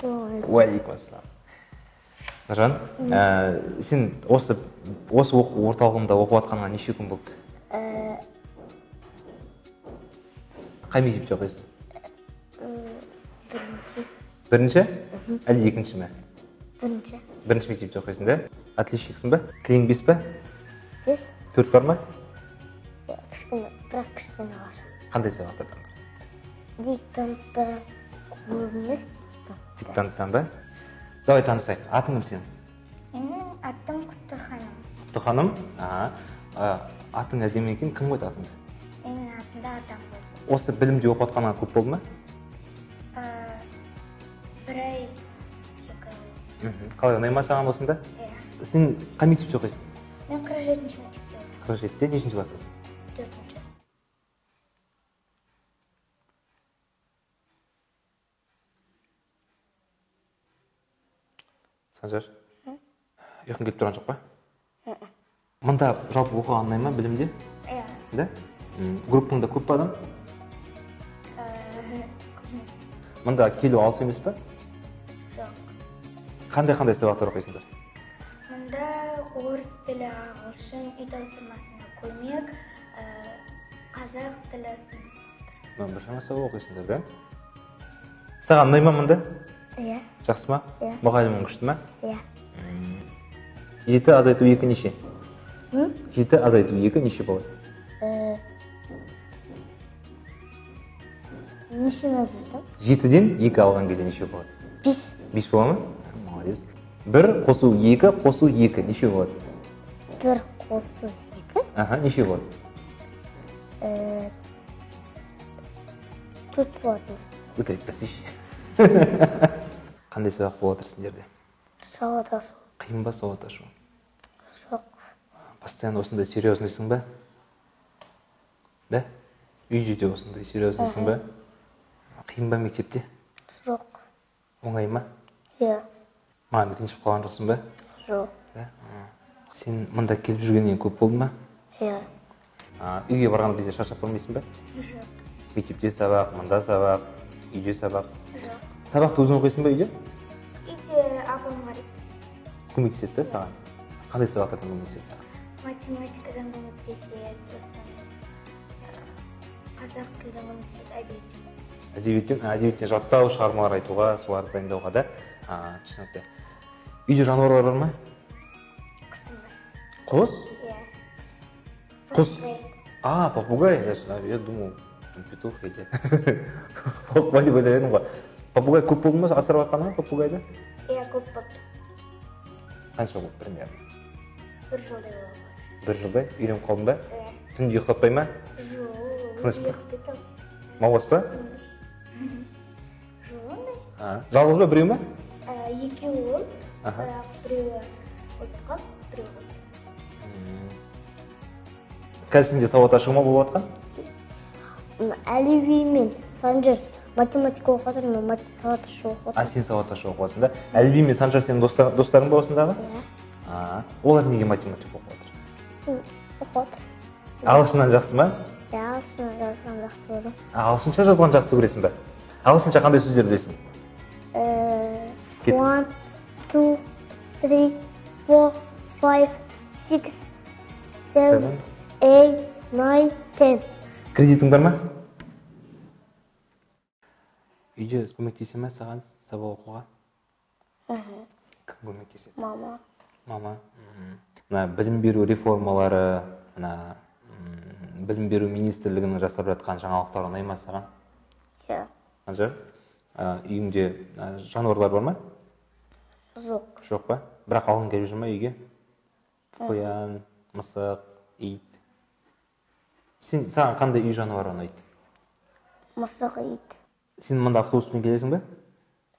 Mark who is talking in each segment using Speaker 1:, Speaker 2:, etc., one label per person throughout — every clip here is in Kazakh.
Speaker 1: Уалейкум ассалам. Нұржан, сен осы оқу орталығында оқып жатқанға неше күн болды? Қай мектепте оқисың? Бірінші? Әлде екінші ме?
Speaker 2: Бірінші.
Speaker 1: Бірінші мектепте оқисың, да? Отличниксің ба? Кілең 5 па?
Speaker 2: 5.
Speaker 1: 4 бар ма?
Speaker 2: Бірақ кішкене бар.
Speaker 1: Қандай сабақтардан бар?
Speaker 2: Диктанттан көрініс
Speaker 1: диктанттан ба? Давай танысайық. Атың кім сенің?
Speaker 2: Менің атым Құттыханым.
Speaker 1: Құттыханым? Атың әдемі екен, кім қойды атыңды?
Speaker 2: Менің атымда атам қойды.
Speaker 1: Осы білімде оқып жатқаннан көп болды ма?
Speaker 2: Бір ай, 2 ай.
Speaker 1: Қалай ұнай ма саған осында?
Speaker 2: Иә.
Speaker 1: Сен қай мектепте оқисың?
Speaker 2: Мен 47-ші мектепте оқимын.
Speaker 1: 47-те нешінші классысың?
Speaker 2: 4-ші.
Speaker 1: Санжар, ұйқың келіп тұрған жоқ па? Мұнда жалпы оқыған ұнай ма білімде?
Speaker 2: Иә.
Speaker 1: Да? Группыңда көп па адам? Мұнда келу алыс емес па?
Speaker 2: Жоқ.
Speaker 1: Қандай сабақтар оқисыңдар?
Speaker 2: Мұнда орыс тілі, ағылшын, үй тапсырмасына көмек, қазақ тілі.
Speaker 1: Біршама сабақ оқисыңдар, да? Саған ұнай ма мұнда?
Speaker 2: Иә.
Speaker 1: Жақсы ма?
Speaker 2: Иә.
Speaker 1: Мұғалімің күшті ма?
Speaker 2: Иә.
Speaker 1: 7 азайту 2 неше? 7 азайту 2 неше болады?
Speaker 2: Нешені азайтам?
Speaker 1: 7-ден 2 алған кезде неше болады?
Speaker 2: 5.
Speaker 1: 5 бола ма? Молодец. 1 қосу 2 қосу 2 неше болады?
Speaker 2: 1 қосу 2?
Speaker 1: Неше болады?
Speaker 2: 4 болады.
Speaker 1: Өте айтпасыш. Қандай сабақ болып отыр сендерде?
Speaker 2: Сауат ашу.
Speaker 1: Қиын ба сауат ашу?
Speaker 2: Жоқ.
Speaker 1: Постоянно осындай серьезнойсың ба? Да? Үйде де осындай серьезнойсың ба? Қиын ба мектепте?
Speaker 2: Жоқ.
Speaker 1: Оңай ма?
Speaker 2: Иә.
Speaker 1: Маған ренжіп қалған жоқсың ба?
Speaker 2: Жоқ.
Speaker 1: Сен мұнда келіп жүргеннен көп болды ма?
Speaker 2: Иә.
Speaker 1: Үйге барған кезде шаршап қалмайсың ба?
Speaker 2: Жоқ.
Speaker 1: Мектепте сабақ, мұнда сабақ, үйде сабақ.
Speaker 2: Жоқ.
Speaker 1: Сабақты өзің оқисың ба үйде?
Speaker 2: Үйде апам бар.
Speaker 1: Көмектеседі да саған? Қандай сабақтардан көмектеседі саған?
Speaker 2: Математикадан көмектеседі, қазақ тілден көмектеседі, әдебиеттен.
Speaker 1: Әдебиеттен жаттау, шығармалар айтуға, соларды дайындауға да. Түсінікті. Үйде жануарлар бар ма?
Speaker 2: Құсым бар.
Speaker 1: Құс?
Speaker 2: Иә.
Speaker 1: Құс? Попугай. Я думал, петух еде. Попугай деп айтар едім ғой. Попугай көп болды ма асырап жатқаны попугайды?
Speaker 2: Иә, көп болды.
Speaker 1: Қанша болды примерно?
Speaker 2: 1 жылдай болды.
Speaker 1: 1 жылдай? Үйреніп қалдың ба?
Speaker 2: Иә.
Speaker 1: Түнде ұйықтатпай ма?
Speaker 2: Жоқ.
Speaker 1: Тыныш па?
Speaker 2: Ұйықтайтам.
Speaker 1: Маубас па?
Speaker 2: Жоқ ондай.
Speaker 1: Жалғыз ба, біреу ма?
Speaker 2: Екеуі болды, бірақ біреуі өтіп қалды, біреуі болды.
Speaker 1: Қазір сенде сауат ашу ма болып жатқан?
Speaker 2: Әлиби мен Санжар математика оқып жатыр, мен сауат ашу оқып жатырмын.
Speaker 1: Сен сауат ашу оқып жатырсың да? Әлиби мен Санжар сенің достарың ба осындағы?
Speaker 2: Иә.
Speaker 1: Олар неге математика оқып жатыр?
Speaker 2: Оқып жатыр.
Speaker 1: Ағылшыннан жақсы ма?
Speaker 2: Иә, ағылшынша жазған жақсы көремін.
Speaker 1: Ағылшынша жазған жақсы көресің ба? Ағылшынша қандай сөздер білесің?
Speaker 2: 1, 2, 3, 4, 5, 6, 7, 8, 9, 10.
Speaker 1: Кредитің бар ма? Үйде көмектесе ме саған сабақ оқуға? Кім көмектеседі?
Speaker 2: Мама.
Speaker 1: Мама. Білім беру реформалары, білім беру министрлігінің жасап жатқан жаңалықтар ұнай ма саған?
Speaker 2: Иә.
Speaker 1: Санжар, үйіңде жануарлар бар ма?
Speaker 2: Жоқ.
Speaker 1: Жоқ па? Бірақ алғың келіп жүр ма үйге? Қоян, мысық, ит. Саған қандай үй жануары ұнайды?
Speaker 2: Мысық, ит.
Speaker 1: Сен мұнда автобуспен келесің ба?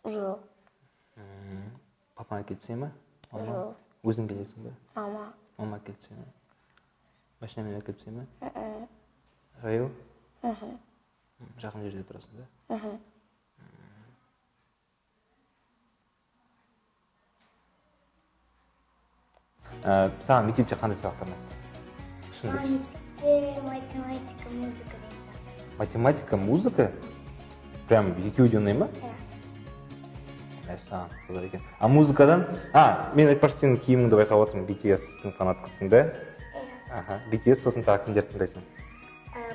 Speaker 2: Жоқ.
Speaker 1: Папа әкелсе ма?
Speaker 2: Жоқ.
Speaker 1: Өзің келесің ба?
Speaker 2: Мама.
Speaker 1: Мама әкелсе ма? Машинамен әкелсе ма? Жаяу? Жақын жерде тұрасың да? Саған мектепте қандай сабақтар ұнайды?
Speaker 2: Мектепте математика, музыка деген.
Speaker 1: Математика, музыка? Прям екеуі де ұнай ма?
Speaker 2: Иә.
Speaker 1: Саған қызық екен. А музыкадан, мен айтпақшы сенің киіміңді байқап отырмын, BTS-тің фанаткысың да? Аха, BTS сосын тағы кімдерді тыңдайсың?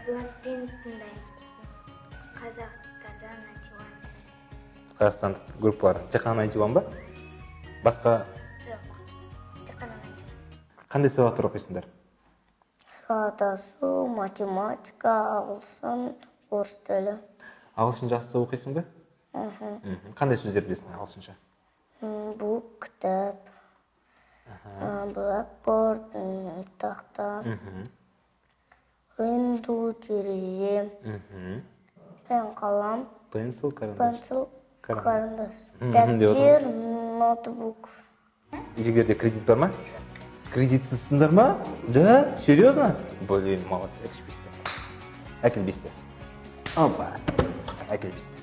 Speaker 2: Blackpink тыңдаймын сосын. Қазақтардан Найнтиуан.
Speaker 1: Қазақстандық группалар. Тек қана Найнтиуан ба? Басқа
Speaker 2: Жоқ, тек қана Найнтиуан.
Speaker 1: қандай сабақтар оқисыңдар?
Speaker 3: Сатасу, математика, ағылшын, орыс тілі.
Speaker 1: Ағылшын жақсы оқисың ба? Қандай сөздер білесің ағылшынша?
Speaker 3: Бұл кітап, блэкборд, тақта, window, терезе, пен қалам,
Speaker 1: Пенсил, карандаш.
Speaker 3: пенсил, қарындаш,
Speaker 1: деп
Speaker 3: дәптер, ноутбук.
Speaker 1: Егерде кредит бар ма? Кредитсізсіңдер ма? Да? Серьезно? Блин, молодцы, әкел бесте. Опа, әкел бесте.